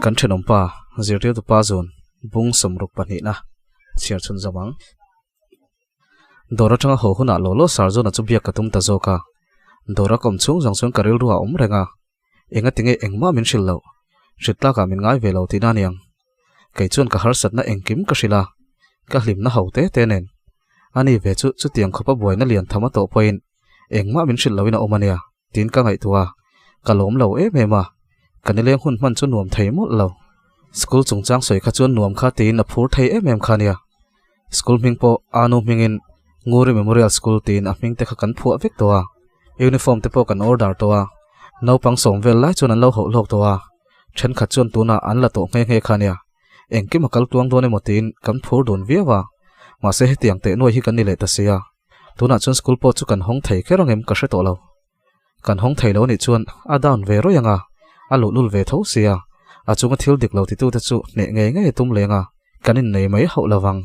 kan thenom pa zirtiu tu pa zon bung somruk pani na chiar chun zamang dora tanga ho huna lolo sarzo na chubia katum ta zoka dora kom chung jang chung karil ruwa renga enga tinge engma min shil lo ritla ka min ngai velo ti na niang kai chun ka har sat na engkim ka shila ka hlim na haute te nen ani ve chu chu tiang khopa boy na lian thama to point engma min shil lawina omania tin ka ngai tuwa kalom lo e mema kanileng hun man chu nuam thei mo lo school chungchang soi kha chuan nuam kha tin a phur thei em khania school mingpo anu mingin ngori memorial school tin a ming te kha kan phu vek towa uniform te po kan order towa no pang som vel lai chuan an lo ho lok towa then kha chuan tuna an la to nge nge khania engki makal tuang done motin kan phur don viawa ma se hetiang te noi hi kan ni le ta sia tuna chuan school po chu kan hong thei kherang em ka hre to lo kan hong thei lo ni chuan a down ve ro yanga alu lul ve tho sia achunga thil dik lo ti tu te chu ne nge nge tum lenga kanin nei mai ho lawang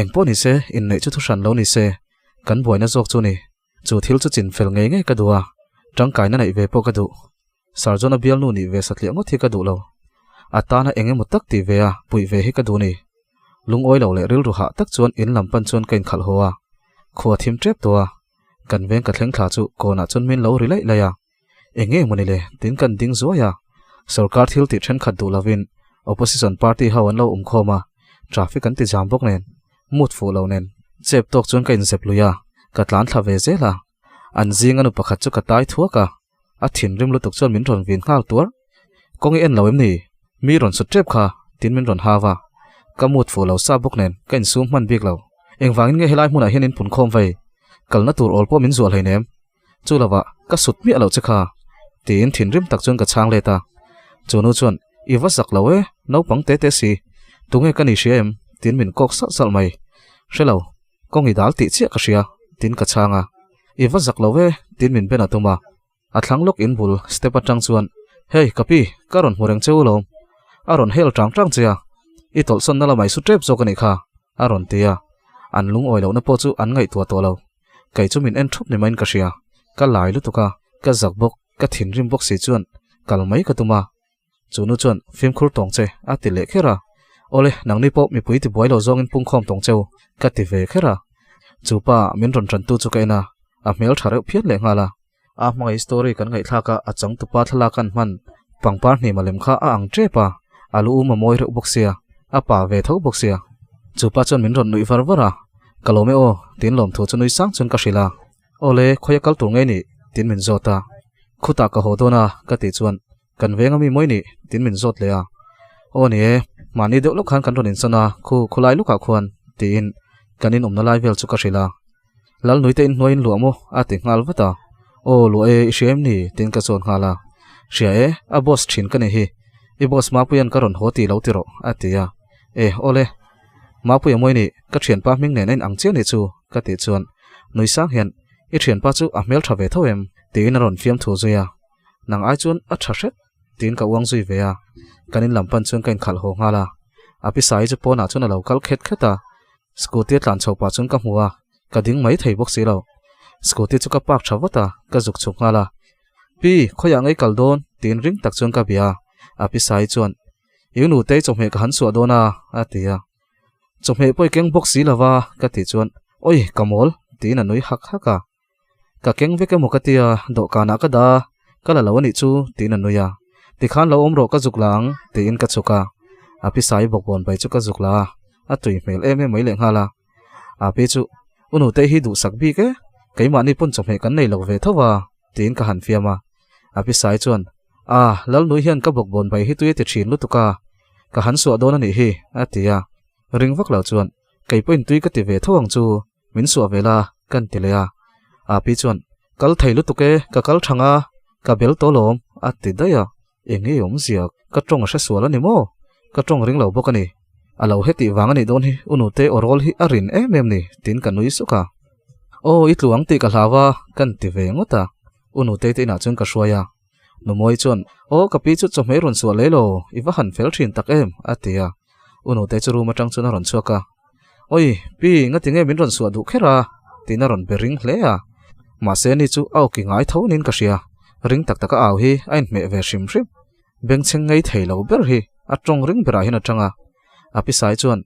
engpo ni se in nei chu thu san lo ni se kan boina jok chu ni chu thil chu chin fel nge nge ka duwa tang kai na nei ve po ka du sarjona bial nu ni ve satli ngo thi ka du lo atana enge mutak ti ve a pui ve hi ka du ni lung oi lo le ril ru ha tak chuan in lampan chuan kain khal hoa khuwa thim trep towa kan veng ka thleng thla chu kona chun min lo ri lai laya enge munile tin kan ding zoya sarkar thil ti then khat du lavin opposition party hawan lo khoma traffic kan ti jam bok nen mut fu lo nen chep tok chun kain zep luya katlan thla ve zela an jing anu pakhat chu katai thuaka a thin rim lu tok chon min ron vin ngal tur kongi en lawem ni mi ron su trep kha tin min ron hawa kamut fu lo sa bok nen kain sum man bik lo engwangin nge helai hmuna hianin pun khom vai kalna tur ol po min zual heinem chulawa ka sut mi alo chakha tin thin rim tak chun ka chang leta chunu chuan iwa zak lawe no pang te te si tunge kani shem tin min kok sa sal mai shelo kongi dal ti chi ka sia tin ka changa iwa zak lawe tin min bena tuma athlang lok in bul step atang chuan hei kapi karon hureng cheulo aron hel tang tang chia I tol son nala mai su trep zo kani kha aron tia an lung oi lo na po chu an ngai tua to lo kai chu min en thup ni main ka sia ka lai lu tuka ka zak bok ka thin rim bok si chuan kal mai ka tuma chunu chuan film khur tong che a ti le khera ole nangni pop mi pui ti boy lo zong in pung khom tong cheu ka ti ve khera chupa min ron ran tu chu kaina a mel thare phiat le ngala a mai story kan ngai thla ka achang tu pa thla kan man pangpar ni malem kha a ang trepa alu ma moi ro bok sia a pa ve tho bok sia chupa chon min ron nui var vara kalome o tin lom thu chu nui sang chun ka shila ole khoya kal tur ngai ni tin min zota khuta ka hodona ka ti chuan kan venga mi moi ni tin min zot le a o ni e mani de lok khan kan ron in sana khu khulai luka khuan tin kanin omna lai vel chu ka shila lal nui te in noin luamo a ti ngal wata o lo e shem ni tin ka chon ngala sia e a boss thin ka ni hi I boss ma puyan ka ron hoti lo tiro atia e ole ma puya moi ni ka thian pa ming ne nen ang che ni chu ka ti chuan nui sang hian I thian pa chu a mel thave thoem tin ron fiam thu zuya nang ai chun a thashet tin ka wang zui ve a kanin lampan chun kain khal ho ngala api sai chu pona chun a local khet kheta scooty tlan chopa chun ka hmuwa ka ding mai thei bok si lo scooty chu ka pak thawata ka juk chuk ngala pi khoya ngai kaldon tin ring tak chun ka bia api sai chuan inu te chome ka han su dona atia chome poi keng box si lawa ka ti chuan oi kamol tin anui hak haka ka keng veke mokatia do kana ka da kala lawani chu tin anuya ti khan lo omro ka juklang tin ka chuka api sai bokbon bai chu ka jukla atui mel em mai le ngala api chu unu te hi du sakbi ke keima ni pun chome kan nei lo ve thowa tin ka han fiama api sai chuan lal nui hian ka bokbon bai hi tuye ti thin lu tuka ka han su adona ni hi atia ring vak lo chuan kei point tui ka ti ve thawang chu min su vela kan ti le api chuan kal thei lu tuke ka kal thanga ka bel to lom ati daya engi om ziak ka tong a hresual ani mo ka tong ring lo bokani alo heti wangani don hi unu te orol hi arin em ni tin ka nui suka o itluang ti ka hlawa kan ti ve ngota unu te na chun ka hruaya nu moi chuan o kapi chu chawhmeh ron sual le lo iwa han fel thin tak em atia unu te chu room atang chuna ron chuaka oi pi nga tinge min ron sual du khera tina ron bering hle a ma se ni chu au ki ngai tho nin ka ria ring tak taka aw hi ain me ve shim shim beng cheng ngei theilo ber hi atong ring bera hin atanga api sai chuan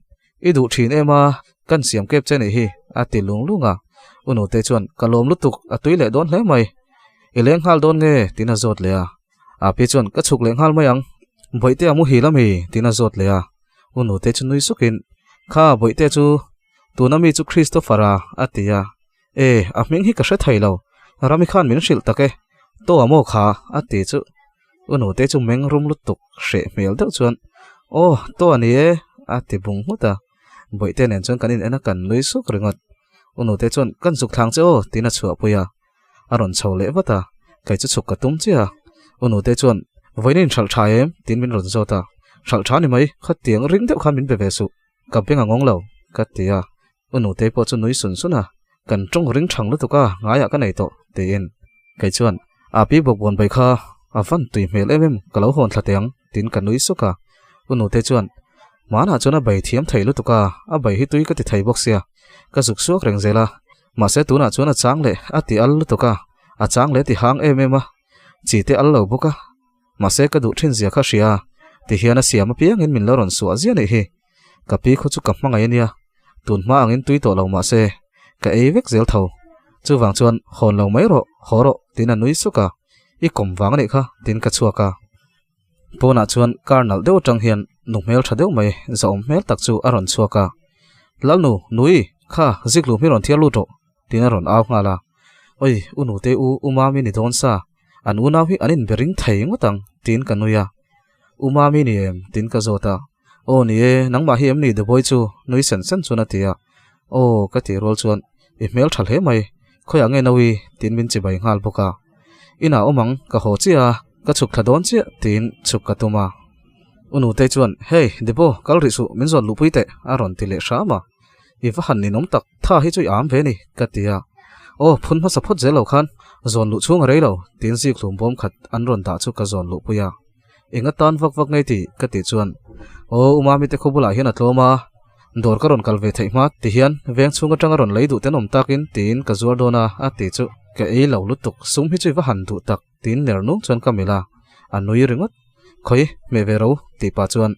i du thin ema kan siam kep che nei hi ati lung lunga unu te chuan kalom lutuk atui le don hle mai ileng hal don nge tina zot le a api chuan ka chuk leng hal mai ang boite amu hi lami tina zot le a unu te chu nui sukin kha boite chu tunami chu Christophera atia aming hi ka hre thailo rami khan min hril take to amo kha ati chu unu te chu meng rum lutuk hre mel deuh chuan to ani e ati bung huta boite nen chuan kanin ena kan lui suk ringot unu te chuan kan suk thang che tina chua puya aron chole wata kai chu chuk ka tum chia unu te chuan voinin thal tha em tin min ron zota thal tha ni mai khat tiang ring deuh khan min be ve su ka penga ngong lo ka tia unu te po chu nui sun suna kan trong ring thang lu tuka ngaya ka nei to te in kai chuan api bok bon bai kha avan tui mel em kalo hon thlateng tin kan nui suka unu te chuan mana chona bai thiam theilu tuka a bai hi tui ka ti thei bok sia ka zuk suak reng zela ma se tuna chona changle ati al lu tuka a changle ti hang em a chi te al lo boka ma se ka du thin zia kha ria ti hiana siam piang in min lo ron su azia nei hi ka pi khu chu ka hmangai ania tun ma angin tui to lo ma se ka ei vek zel tho chu wang chuan hon lo mai ro horo tin a nui suka i kom wang nei kha tin ka chuaka pona chuan karnal deuh tang hian numel tha deuh mai zaum mel tak chu aron chuaka lalnu nui kha ziklu mi ron thialu to tin a ron aw ngala oi unu te umami ni don sa an unaw hi anin bering thei ngotang tin kanuya umami ni em tin ka zota ni e nangma hi em ni the boy chu nui sen sen chuna tia ka ti rol chuan email thal he mai khoya nge nawi tin min chi bai ngal boka ina omang ka ho chia ka chuk thadon chia tin chuk ka tuma unu te chuan hey depo kal ri su min zon lupuite aron tile shama iwa han ni nom tak tha hi chu am ve ni ka tia phun ma sapot zelo khan zon lu chung rei lo tin zi klum bom khat an ron da chu ka zon lu puya inga tan vak vak ngai ti ka ti chuan umami te khobula hian atloma dor ka ron kalve thei ma ti hian veng chunga tanga ron leidu te nom takin tin ka zuar dona a ti chu ka ei lo lutuk sum hi chu wa han du tak tin ner nu chuan kamila anui ringot khoi me vero ti pa chuan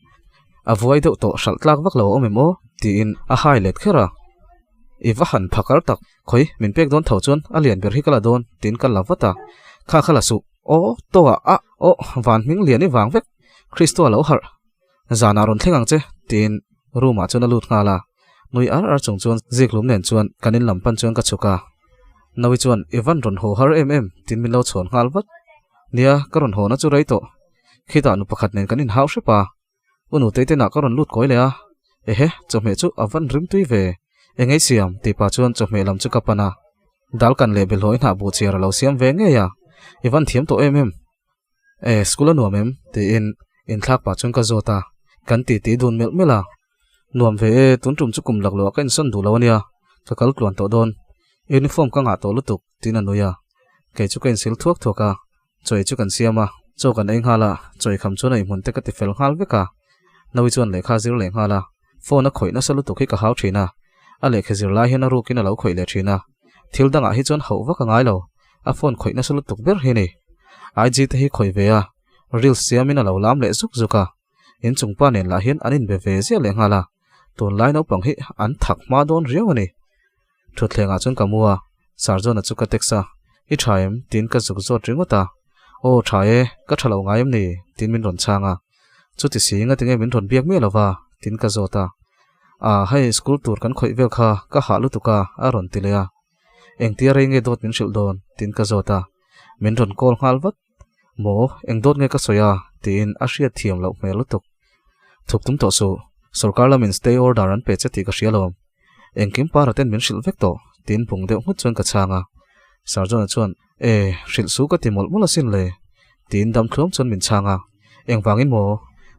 avoid to shal tlak vak lo omemo ti in a highlight khera iwa han phakar tak khoi min pek don thau chuan alian ber hi kala don tin kal lawata kha khala su to van ming lian i wang vek Christo lo har zana ron thlengang che tin ruma chuna lut ngala nui ar chung chuan ziklum nen chuan kanin lampan chuan ka chuka nawi chuan evan ron ho har tin min lo chhon ngal wat nia ka ron ho na chu rei to khita nu pakhat nen kanin hau shepa unu teite na ka ron lut koi le a chome chu avan rim tui ve engei siam ti pa chuan chome lam chu kapana dal kan level hoi na bu chiara lo siam ve nge ya evan thiam to school anuam ti in thak pa chuan ka zota kan ti dun mel mela nuam ve tun tum chu kum lak lo kan son du lo ania chakal tluan to don uniform ka nga to lutuk tin anuya ke chu kan sil thuak thoka choi chu kan siama cho kan eng hala choi kham chu nei mun te ka ti fel hal veka nawi chuan lekha zir le hala phone a khoi na salu to khi ka hau thina a lekha zir lai hian a rukin a lo khoi le thina thil danga hi chuan ho wa ka ngai lo a phone khoi na salu tuk ber hi ni IG te hi khoi ve a reels siamin a lo lam le zuk zuka in chung pa nen la hian anin be ve zia le ngala ton line up pang hi an thak ma don riaw ani thutlenga chun kamua sarjona chuka teksa I thaim tin ka zuk zo tringota thae ka thalo ngaim ni tin min ron changa chuti singa tinge min ron biak me lawa tin ka zota hai school tour kan khoi vel kha ka halu tuka a ron tilea engtia reinge dot min shil don tin ka zota min ron kol ngalwat mo engdot nge ka soya tin asia thiam lo melutuk thuptum to su sarkar lamin stay order an pe chati ka hrialom engkim paraten min shil vek to tin pung deuh hmut chuan ka changa sarjona chuan hril su ka timol mula sin le tin dam thlom chuan min changa engwangin mo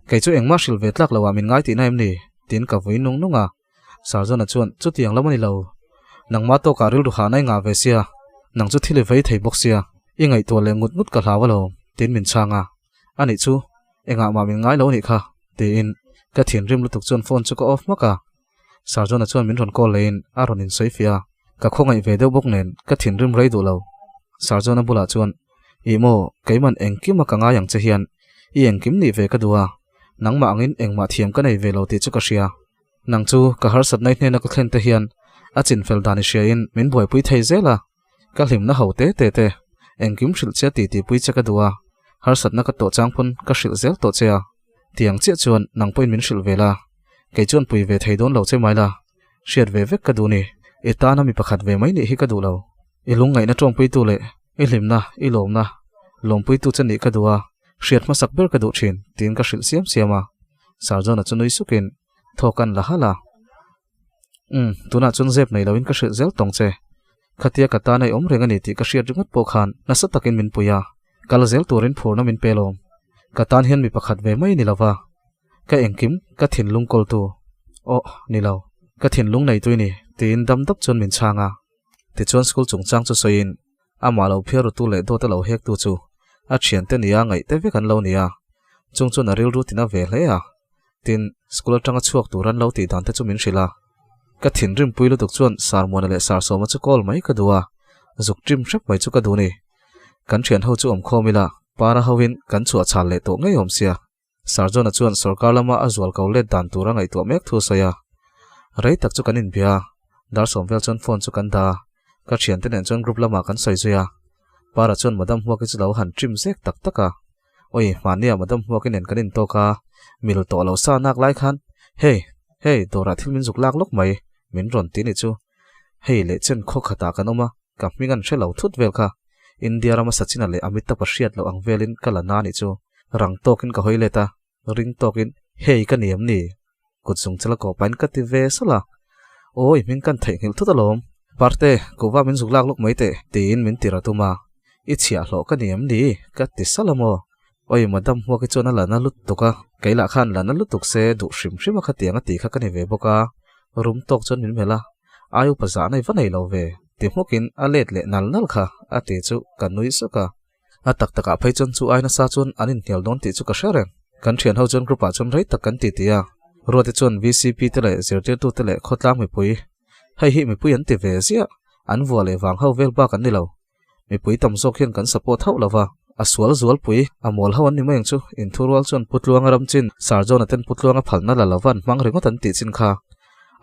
kei chu engma shil ve tlak lawa min ngai ti naim ni tin ka voi nung nunga sarjona chuan chu tiang lamani lo nangma to ka ril ru ha nai nga ve sia nang chu thile vei thei bok sia ingai to le ngut ngut ka hlawa lo tin min changa ani chu enga ma min ngai lo ni kha ti in ka thin rim lutuk chuan phone chu ko off maka sarjona chuan min ron call lein a ron in soifia ka khongai ve deuh bawk nen ka thin rim rei du lo sarjona bula chuan imo keiman engkim ka nga yang che hian i engkim ni ve ka duwa nangma angin engma thiam ka nei ve lo ti chu ka ria nang chu ka har sat nai hne na ka thlen te hian a chin fel dani ria in min boi pui thei zela ka hlim na ho te te engkim hril chia ti pui cha ka duwa har sat na ka to changphun ka hril zel to chea tiang che chuan nang point min hril vela ke chuan pui ve thei don lo che mai la hriat ve vek ka du ni itana mi pakhat ve mai ni hi ka du lo ilung ngai na tong pui tu le i hlim na i lom na lom pui tu chani ka duwa hriat ma sak ber ka du thin tin ka hril siam siama sarjona chunui sukin thokan la hala tuna chun zep nei lawin ka hril zel tong che khatia ka ta nei om renga ni ti ka hriat ringat po khan na sa takin min puya kal zel turin phurna min pelom ka tan hian mi pakhat ve mai ni lawa ka engkim ka thin lung kol tu o ni lo ka thin lung nei tuini tin dam dap chun min changa ti chon school chungchang chu soin ama lo phiar tu le do ta lo hek tu chu a thian te nia ngai te ve kan lo nia chung chun a ril ru tina ve hle a tin school atanga chuak turan lo ti dan te chu min hrila ka thin rim puilu tuk chuan sarmona le sar soma chu call mai ka duwa zuk trim hrep mai chu ka du ni kan thian ho chu om khomila para hawin kan chu a chal le to ngai om sia sarjona chuan sarkar lama a zual ko le dan tura ngai to mek thu saya rei tak chu kan in bia dar somvel chon phone chu kan da ka thian te nen chon group lama kan soi zuya para chon madam huwa ki chu lo han trim zek tak taka oi mania madam huwa ki nen kan in to ka mil to lo sa nak lai khan hey dora thil min zuk lak lok mai min ron ti ni chu hey le chen kho khata kan oma ka mingan shelo thut vel kha india rama sachina le amita pashiat lo ang velin kala na ni chu rang tokin ka hoile ta ring tokin hey ka niam ni kutsung chala ko pan ka ti ve sala oi min kan thei ngil thut alom parte kuwa min zuk lak lok mai te tin min tira tuma i chia hlo ka niam ni ka ti salamo oi madam huwa ki chona la na lut toka kaila khan la na lut tuk se du shrim shrim kha tianga ti kha ka ni ve boka rum tok chon min mela ayu paza nei va nei lo ve ti hmokin a let le nal kha a ti chu kanui suka a tak taka phei chon chu aina sa chon anin hnial don ti chu ka shareng kan thian ho chon grupa chon rei tak kan ti tia ruati chon vcp te le zertu te le khotlang mi pui hei hi mi pui an ti ve zia an vua le wang ho vel ba kan ni lo mi pui tam zok hian kan support ho lawa a sual zual pui a mol ho an ni meng chu in thurwal chon putluang ram chin sarjona ten putluang a phalna la lawan mang rengot an ti chin kha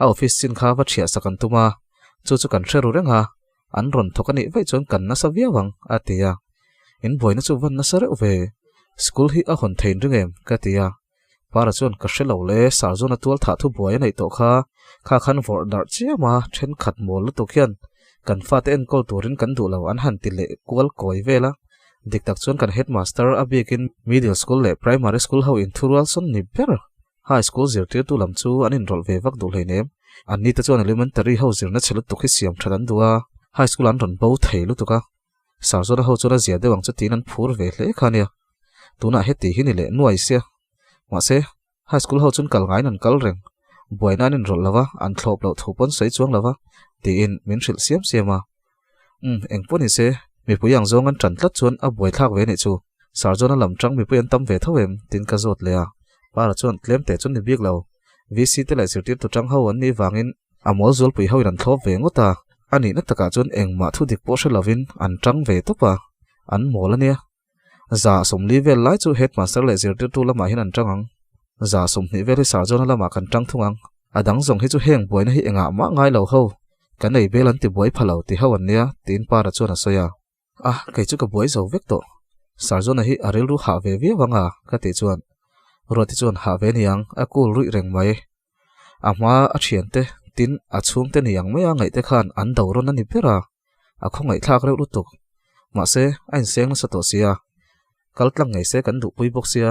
a office chin kha va thia sakan tuma chu kan threru renga an ron thokani vai chon kan na savia wang atia in boina chu van na sare ve school hi a hon thein ringem ka tia para chon ka hrelo le sarjona tual tha thu boy nei to kha khan vor dar chiama then khat mol to khian kan fa te en kol turin kan du lo an han ti le kual koi vela dik tak chon kan headmaster abikin middle school le primary school ho in thurwal son ni ber high school zirti tu lam chu anin rol ve vak du leinem anni ta chon elementary ho zirna chelut to khi siam thadan duwa high school an ron bo theilu tuka sarjona ho chona zia dewang chu tin an phur ve hle khania tuna heti hi ni le nuai sia ma se high school ho chun kal ngai nan kal reng boina nin rol lawa an thlop lo thupon sei chuang lawa ti in min hril siam siama engponi se mi puyang zong an tran tlat chuan a boi thak ve ni chu sarjona lam tang mi puyan tam ve thawem tin ka zot le a para chuan tlem te chun ni biak lo vc te lai sirtir tu tang ho an ni wangin amol zol pui ho ran thlop ve ngota ani na taka chun engma thu dik po lovin an tang ve topa an mol ania za somli vel lai chu headmaster le zirtir tu lama hin an tangang za somni vel sarjona lama kan tang thungang adang zong hi chu heng boina hi enga ma ngai lo ho kan nei belan ti boi phalo ti ho an nia tin para chuan a soya kai chu ka boi zo vek to sarjona hi aril ru ha ve wanga ka ti chuan roti chuan ha ve niang a kul rui reng mai ama a thian te tin a chung te niang mai a ngai te khan an dawron ani pera a khongai thak reu lutuk ma se ain seng na sato sia kaltlang ngai se kan du pui bok sia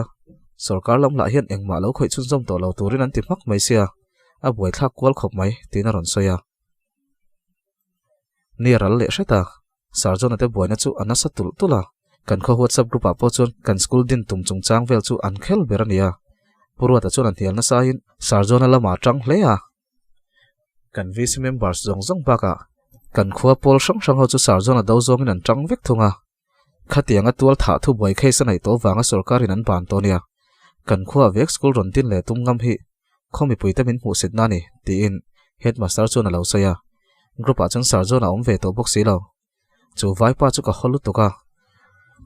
sarkar lam la hian engma lo khoi chun zom to lo turin an ti mak mai sia a boi thak kwal khop mai tin a ron soya ni ral le sheta sarjona te boina chu anasa tul tula kan kho whatsapp group a po chun kan school din tum chung chang vel chu an khel berania purwa ta chun an thial na sa hin sarjona lama tang hlea kan vc members zong baka kan khua pol sang ho chu sarjona do zong in an tang vek thunga khát tiếng ngắt tual thả thu bồi khay sân này tổ vàng ở sarkar in an ban to nia kan khua vek school ron tin le tum ngam hi khomi puita min hu sit na ni ti in headmaster chu na lo saya group a chang sarjo na om ve to box si lo chu vai pa chu ka holu to ka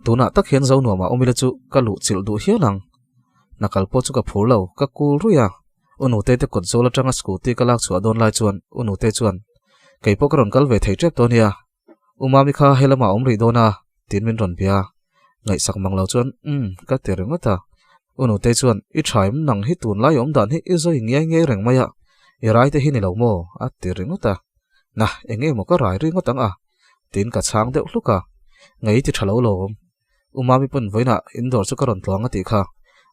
tuna tak hian zo no ma omila chu ka lu chil du hi lang nakal po chu ka phur lo ka kul ruya unu te te kon zola tanga scooty ka lak chu adon lai chuan unu te chuan kei po ka ron kal ve thei trep to nia umami kha helama om ri dona tin min ron bia ngai sak mang lo chuan ka te reng ta unu te chuan I thaim nang hi tun lai om dan hi I zoi nge reng maya I rai te hi ni lo mo a te reng ta na enge mo ka rai ring tang a tin ka chang deuh hluka ngai ti thalo lo umami pun voina indoor chu ka ron tlawng ati kha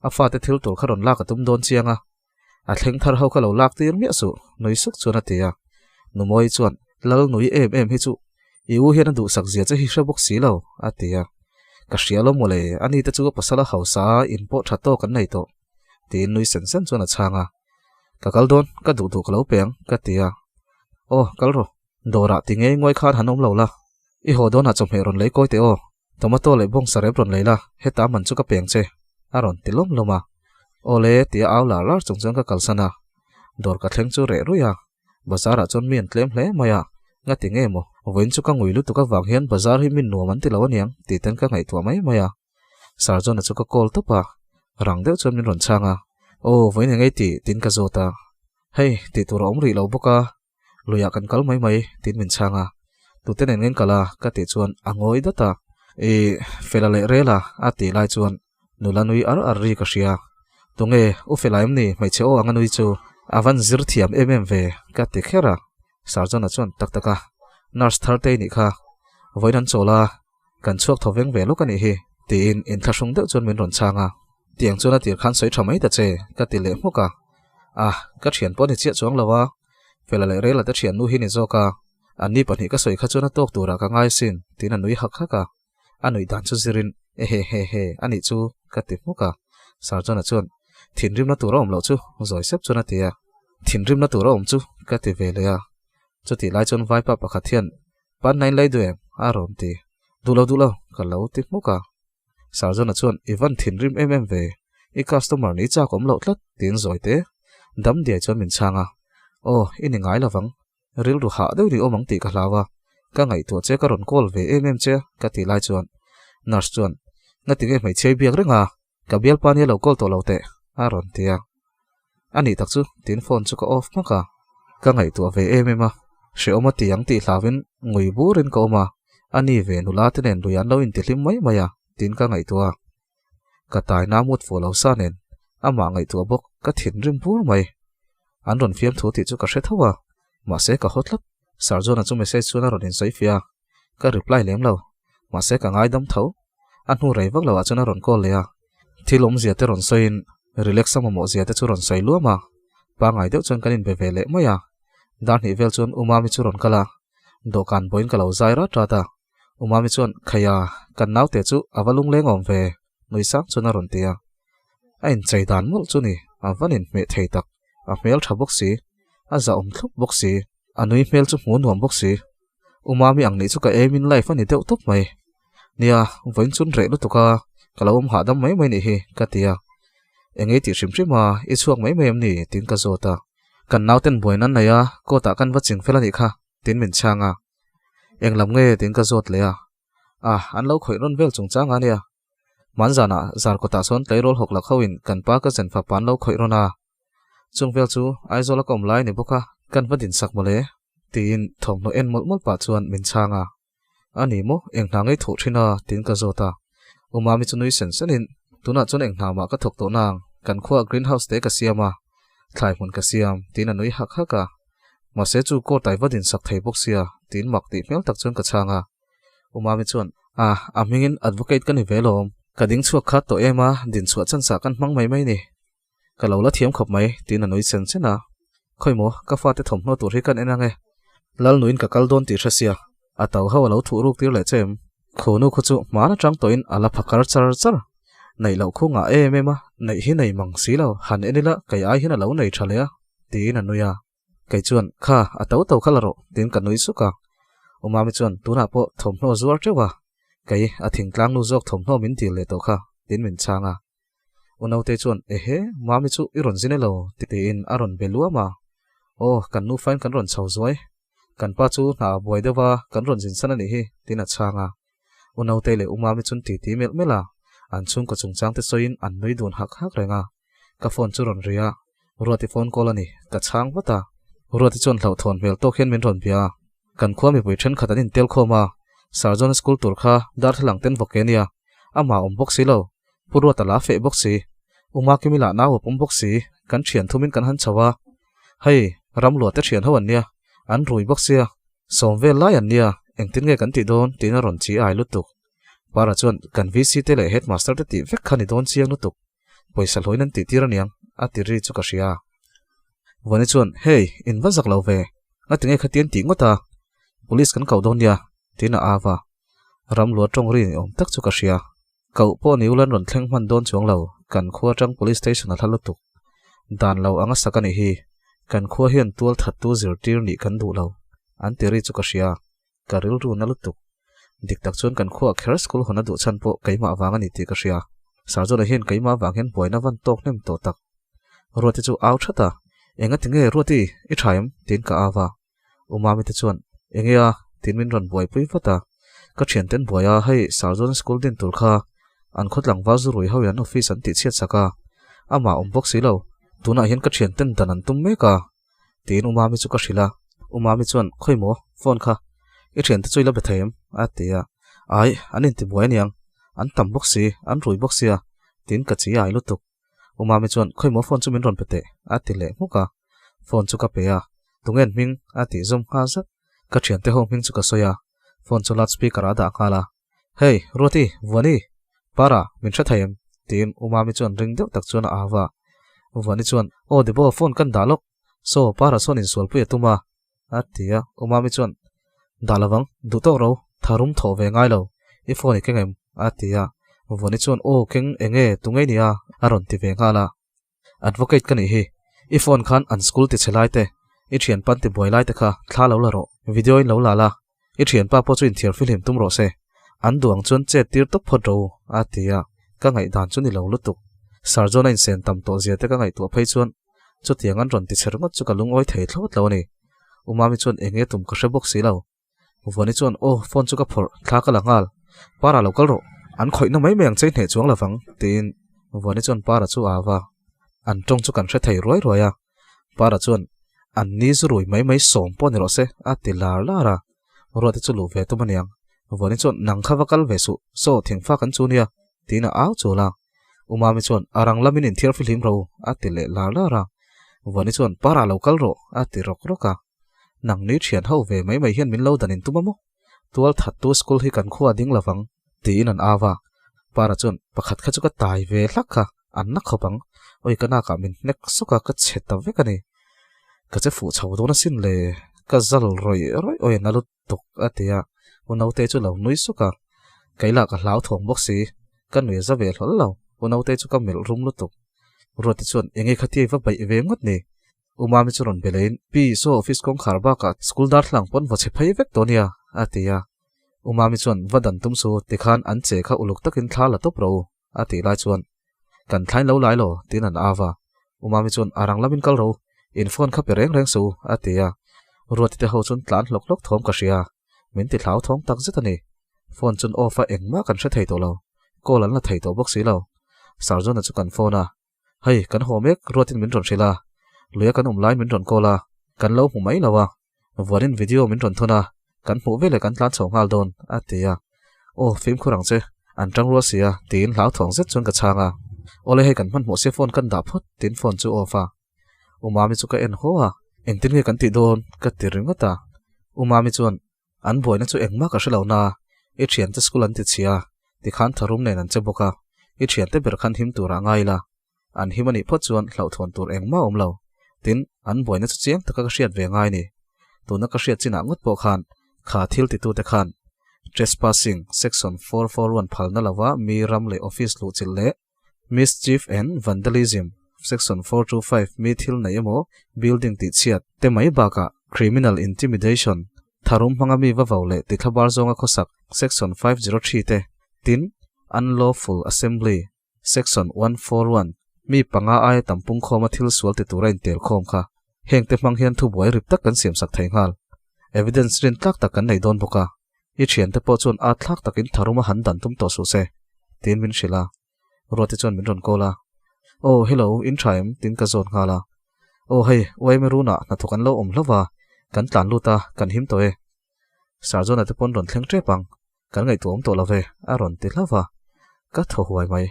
a fa te thil tur kha ron la ka tum don chianga a thleng thar ho ka lo lak tir mi su noi suk chuan atia nu moi chuan lal nui em hi chu iu hian du sak zia che hi hra bok si lo atia ka hrialo mole ani te chu pasala hausa in po tha to kan nei to tin nui sen sen chuan a changa ka kal don ka du ka lo peng ka tia o kal ro dora tinge ngoi khan hanom lo la I ho don a chom he ron lei koi te o tomato le bong sarep ron leila heta man chu ka peng che aron tilom loma ole tia aw la lar chung chung ka kalsana dor ka thleng chu re ruya bazara chon mien tlem hle maya nga tinge mo voin chu ka ngui lu tu ka wang hian bazar hi min nuam an ti lo aniang ti ten ka ngai tua mai maya sarjon chu ka kol to pa rang deuh chon min ron changa o voin ngai ti tin ka zota hei ti tur om ri lo boka luya kan kal mai tin min changa tu ten en kala ka ti chuan angoi data fela le rela ati lai chuan nulanui ar ri ka ria tunge u felaim ni mai che o anganui chu avan zir thiam ve ka ti khera sarjona chuan taktaka nurse tharte ni kha voinan chola kan chuak thoveng ve lo kani hi tin in thasung deuh chuan min ron changa tiang chuan atir khan soi thamai ta che ka ti le moka ka thian pon ni chia chuang lawa fela le rela ta thian nu hi ni zoka ani pani ka soi kha chuan tok tura ka ngai sin tin anui hak khaka anui dan chu zirin he ani chu ka ti moka sarjona chuan thinrim na tura om lo chu zoi sep chuan atia thinrim na tura om chu ka ti ve le ya chu ti lai chuan vai pa pakhat hian pan nine lai dueng aron ti dulo ka lo ti moka sarjona chuan ivan thinrim ve I customer ni cha kom lo tlat tin zoi te dam dia chuan min changa o ini ngai lawang ril ru ha deuh ni omang ti ka hlawa ka ngai tu che ka ron kol ve che ka ti lai chuan nurse chuan nga ti nge mai chei biak renga ka bial pani lo kol to lo te aron tia ani tak chu tin phone chu ka off maka ka ngai tu ve ma she oma ti yang ti hlawin ngui burin ko ma ani ve nu la te nen ruyan lo in ti hlim mai maya tin ka ngai tua ka tai na mut fo lo sa nen ama ngai tu bok ka thin rim pur mai an ron fiam thu ti chu ka hre thawa ma se ka hotlat sarjona chu message chu na ron in sai fia ka reply lem lo ma se ka ngai dam tho an hu rei vak lo a chu na ron call le a thilom zia te ron soin relax sama mo zia te chu ron sai lu ma pa ngai deuh chon kanin be vele maya dan hi vel chon umami chu ron kala dokan boin kalo zaira trata umami chuan khaya kan nau te chu awalung lengom ve nuisang chuna ron tia ain cheidan mol chu ni avanin me thei tak a mel tha boxi a za thlup boxi anui mel chu mu nuam boxi umami ang ni chu ka emin life ani deuh top mai nia voin chun re lu tuka kalawum ha dam mai ni hi ka tia engei ti hrimhrima I chuak mai ni tin ka zota kan nauten boinan naya ko ta kan waching felani kha tin min changa englam nge tin ka zot le an lo khoi ron vel chung changa nia manjana zar ko ta son tleirol hok la khawin kan pa ka chen fa pan lo khoi rona chung vel chu aizola kom lai ni boka kan vadin sak mole tin thom no en mol pa chuan min changa ani mo engna ngai tho thina tin ka zota umami chu nui sen senin tuna chon engna ma ka thok to nang kan khwa greenhouse te ka siama thlai mun ka siam tin anui hak haka ma se chu ko tai vadin sak thei bok sia tin mak ti mel tak chon ka changa umami chuan amingin advocate kan ni velom kading chuak khat to ema din chuak chan sa kan mang mai ni kalola thiam khop mai tin anui sen chena khoimo ka fa te thom no tur hi kan enange lal nuin ka kal don ti thrasia ataw haw lo thu ruk tir le chem khonu khu chu mana tang toin ala phakar char nei lo khu nga ma nei hi nei mang si lo han enila kai ai hin lo nei thalea tin anuya kai chuan kha ataw to khalaro tin kan nui suka umami chuan tuna po thom no zuar chewa cái thỉnh tlang nu jok thom no min til le to kha tin min changa unau te chuan he mami chu iron zinelo ti in aron belua ma kan nu fain kan ron chho zoi kan pa chu na boi dewa kan ron jin san ani hi tin a changa unau te le umami chun ti mel mela an chung ko chung chang te soin an noi dun hak renga ka phone chu ron ria ruati phone call ani ka chang wata ruati chon hlau thon mel to khen min ron pia kan khwa mi pui then khatanin tel khoma sarjon school tur kha dar thlang ten vokenia ama box silo purwa tala fe box si uma kimila na wo box si kan thian thumin kan han chawa hei ramlo te thian hawan nia an rui box sia somve lai an nia engtin nge kan ti don tin ron chi ai lutuk para chuan kan vc te le headmaster te ti vek khani don chiang lutuk poisa loinan ti tiraniang a ti ri chu ka ria wani chuan hei in wazak lo ve atinge khatien ti ngota police kan kau don nia tina awa ramlo tong ri om tak chu ka ria kau po niulan ron thleng man don chuang lo kan khua tang police station a thalatuk dan lo anga sakani hi kan khua hian tual that tu zir tir ni kan du lo an ti ri chu ka ria karil ru na lutuk dik tak chuan kan khua kher school hona du chan po keima awang ani ti ka ria sarjona hian keima awang hian boina van tok nem to tak ruati chu au thata enga tinge ruati I thaim tin ka awa umami te chuan engea tin min ron boi pui fata ka thian ten boya hei sarjon school din tur kha an khotlang wa zurui hoyan office an ti chiat saka ama box silo tuna hian ka thian ten danan tum meka tin umami chu ka hrila umami chuan khoimo phone kha I thian te chuila bethaim atia ai anin ti boy niang an tam box si an rui box sia tin ka chi ai lutuk umami chuan khoimo phone chu min ron pete atile muka phone chu ka pe a tungen ming ati zum ha zat ka thian te hom ming chu ka soya phone chu loudspeaker ada kala hey roti wani para min tha thayam tin umami chuan ring deuh tak chuan awa wani chuan de bo phone kan dalok so para son in sol pu tuma atia umami chuan dalawang du to ro tharum tho ve ngai lo I phone I kengem atia wani chuan keng enge tungai nia aron ti ve ngala advocate kani hi I phone khan an school ti chelai te I thian pan ti boy lai te kha thla lo la ro video in lo la la I thian pa po chu in thiar film tum ro se an duang chun che tir to phot ro atia ka ngai dan chu ni lo lutuk sarjona in sen tam to zia te ka ngai to phei chuan chu tiang an ron ti cher ngot chu ka lung oi thei thlot lo ni umami chuan enge tum ka shebox si lo wani chuan phone chu ka phor thla ka langal para local ro an khoi na mai meng chei hne chuang lawang tin wani chuan para chu awa an tong chu kan hre thei roi roya para chuan an ni zurui mai som po ni ro se ati lar lara roti chu lu ve to maniang wani chuan nang khawakal ve su so thingfa kan chu nia tina aw chu la umami chuan arang lamin in thiar film ro ati le lar lara wani chuan para local ro ati rok roka nang ni thian ho ve mai hian min lo danin tumamo tual that tu school hi kan khuwa ding lawang tin an awa para chuan pakhat kha chu ka tai ve hlakha an na khopang oi kana ka min nek soka ka cheta ve kani ka che fu chho do na sin le ka zal roi oi na lut tok atia unau te chu lo nui soka kaila ka hlau thong box si kan nui za ve hlol lo unau te chu ka mel rum lutuk roti chuan enge khati va bai ve ngot ni umami chu ron belein pi so office kong kharba ka school dar thlang pon wa che phai vek tonia atia umami chuan vadan tum su tikhan an che kha uluk takin thla top ro ati lai chuan kan thlain lo lai lo tin an awa umami chuan arang lamin kal ro in phone kha pereng reng su atia ruati te ho chun tlan lok thom ka ria min ti thlau thong tak zetani phone chun offer engma kan hre thei to lo call an la thei to box si lo sarjona chu kan phone a hei kan homek ruatin min ron hrila luya kan line min ron kola kan lo hu mai lawa warin video min ron thona kan hu vele kan tlan chongal don atia film khurang che an tang ro sia tin hlau thong zet chun ka changa ole he kan man mo se phone kan da phot tin phone chu ofa umami chu ka en hoa engtin nge kan ti don ka tiringota umami chuan an boina chu engma ka hrelo na I thian te school an ti chia ti khan tharum nen an che boka I thian te ber khan him tura ngaila an himani phot chuan hlau thon tur engma omlo tin an boina chu chiang taka ka hriat ve ngai ni tuna ka hriat china ngot po khan kha thil ti tu te khan trespassing section 441 phalna lawa mi ramle office lu chil le mischief and vandalism section 425 mi thil na emo building ti chiat te mai baka criminal intimidation tharum hangami va vawle ti thabar zonga khosak section 503 te tin unlawful assembly section 141 mi panga ai tampung khoma thil sual te turain tel khom kha heng te mang hian thu boi rip tak kan siam sak thei ngal evidence rin tlak tak kan nei don boka I thian te po chon a thlak takin tharuma han dan tum to su se tin min shila roti chon min ron kola oh hello in time tin ka zon ngala oh hey wai meruna na thukan lo lova kan tlan luta kan him to e sarjona te pon ron thleng trepang kan ngai tuam to love a ron ti lova ka tho huai mai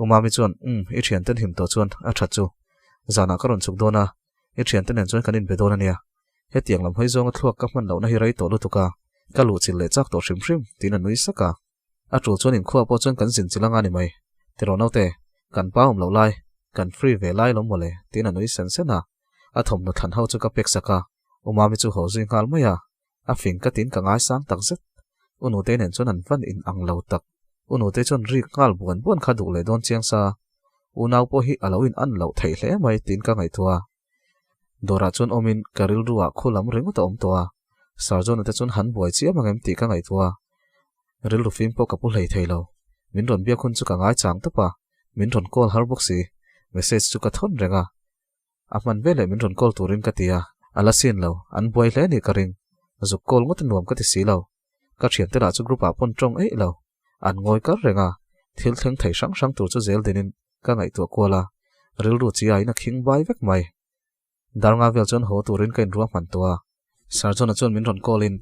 umami chon I thian ten him to chon a that chu zana ka ron chuk dona I thian ten en chon kan in bedona nia he tiang lam hoi zonga thluak ka man lo na hi rai to lu tuka ka lu chil le chak to shrim shrim tin anui saka a tru chon in khuwa po chon kan sin chilanga ni mai te ro naute kan pa lo lai kan free ve lai lo mole tin anui sen sena a thom no than hau chu ka pek saka umami chu ho zing ngal maya a fing ka tin ka ngai sang tak zet unu te nen chon an van in ang lo tak unu te chon ri ngal buan kha du le don chiang sa unaw po hi alawin an lo thei hle mai tin ka ngai thua dora chon omin karil ruwa khulam ringu ta om towa sarjona te chon han buai chi amangem ti ka ngai thua ril ru fim po ka pu hlei thei lo min ron bia khun chu ka ngai chang tapa min ron call har box si message chu ka thon renga aman vele min ron call turin ka tia ala sin lo an buai hle ni ka ring zu call ngot nuam ka ti si lo ka thian te la chu group a pon trong ei lo an ngoi ka renga thil thleng thei sang sang tur chu zel dinin ka ngai tu kola ril ru chi ai na khing bai vek mai darnga vel chon ho turin kain ruam man towa sarjona chon min ron call in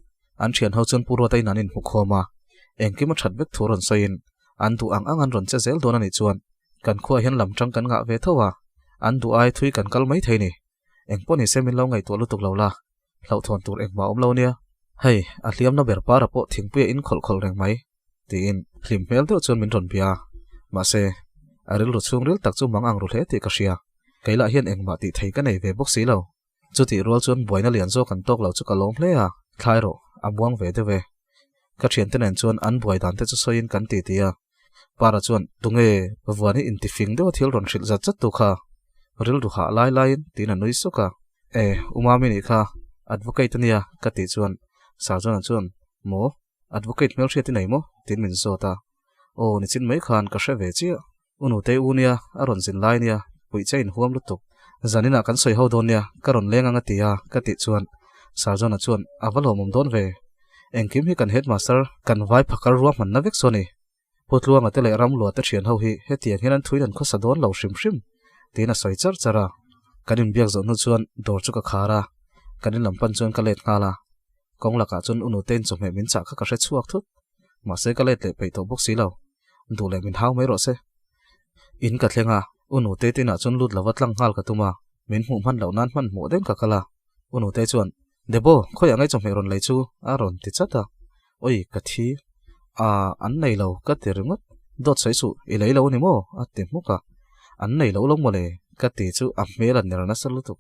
an thian ho chon puro tai nanin hu khoma engkima that vek thuron soin an du ang an ron che zel don ani chuan kan khuwa hian lam tang kan nga ve thowa an du ai thui kan kal mai theini engponi semin lo ngai to lu tuk lo la hlau thon tur engma om lo nia hei a hliam na ber para po thingpui in khol reng mai tin hlim mel to chon min ron pia ma se aril ru chung ril tak chu mang ang ru hle ti ka ria kaila hian engma ti thei ka nei ve bok si lo chuti rol chon boina lian zo kan tok lo chu ka lom hle a thairo abuang ve de ve ka thian ten en chon an boi dan te chu soin kan ti tia para chon tunge wani in ti fing do thil ron hril zat tu kha ril ru ha lai tin anui suka e umami ni kha advocate nia ka ti chuan sarjona chon mo advocate mel thia ti nei mo tin min zota o ni chin mai khan ka hre ve chi unu te unia aron zin lai nia pui chain huam lu tuk zanina kan soi ho don nia karon lenga nga tia ka ti chuan sarjona chuan avalo mom don ve engkim hi kan headmaster kan vai phakar ruam man na vek soni potluang atele ram lo ta thian ho hi he tiang hian thui dan khosa don lo shrim tina soi char chara kanin biak zo nu chuan dor chu ka khara kanin lampan chuan ka let ngala kongla ka chun unu ten chome min cha kha ka hre chuak thut ma se ka let le pe to bok si lo du le min hau mai ro se in ka thlenga unu te tina chun lut lawat lang ngal ka tuma min hu man lo nan man mo den ka kala unu te chuan debo khoi angai chome ron lei chu a ron ti chata oi ka thi an nei lo ka ti ringot dot sai su i lei lo ni mo a ti muka an nei lo long mole ka ti chu a mel an nerna salutu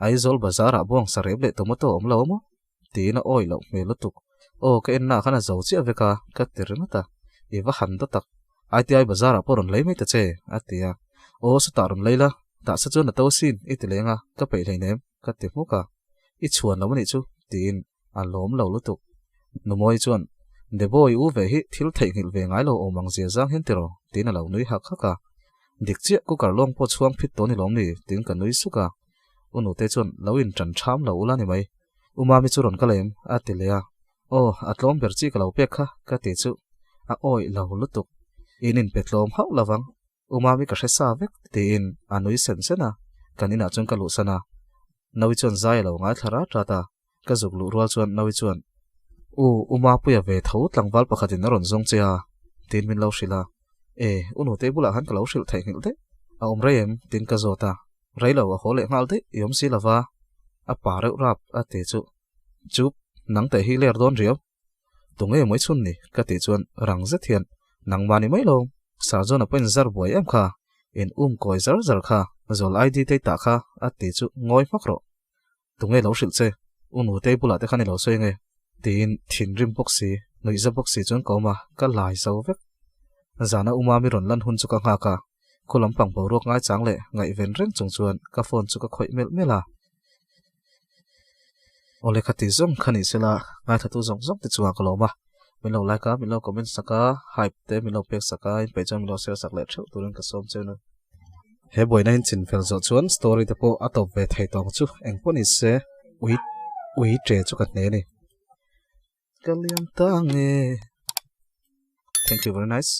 ai zol bazar a bong sareb le tomato om lo mo ti na oi lo melutuk o ka en na khana zo chi aveka ka ti ringota i wa han do tak ai ti ai bazar a poron lei mai ta che a tia o sa taron leila ta sa chu na to sin i ti lenga ka pe lei nem ka ti muka i chuan lo ni chu tin a lom lo lutuk no moi chuan de boy u ve hi thil thei ngil ve ngai lo omang zia jang hen tero tin a lo nui hak khaka dik chia ku kar long po chuang phit to ni lom ni tin ka nui suka unu te chuan lo in tran tham lo ula ni mai umami chu ron kalem a ti le a o atlom ber chi ka lo pek kha ka ti chu a oi lo lutuk inin petlom hau lawang umami ka hre sa vek tin anui sen sena kanina chung ka lu sana nawi chuan zai lo ngai thlara tata ka zuk lu rual chuan nawi chuan uma puya ve tho tlangwal pakhatin ron zong chia tin min lo hrila e unu te bula han ka lo hril thei ngil te a om rem tin ka zota railo a hole ngal te yom si lawa a pare rap a te chup nang te hi ler don riam tunge moi chun ni ka ti chuan rang za thian nang mani mai lo sarjona pen zar boy em kha in koi zar kha zol id te ta kha a ti chu ngoi makro tunge lo hril che unu te bula te khani lo soi nge tin thin rim boxi noi za boxi chon koma ka lai zo vek zana umami ron lan hun chu ka nga ka khulam pang bo rok ngai changle ngai ven reng chung chuan ka phone chu ka khoi mel mela ole khati zom khani sela ngai thatu zong zong ti chuwa koloma milo like a milo comment saka hype te milo pek saka in pe cha milo share sak le thau turin ka som chenu he boina in chin fel zo chuan story te po atop ve thai tong chu engpon is se ui tre chu kat ne ni kaliam ta nge thank you very nice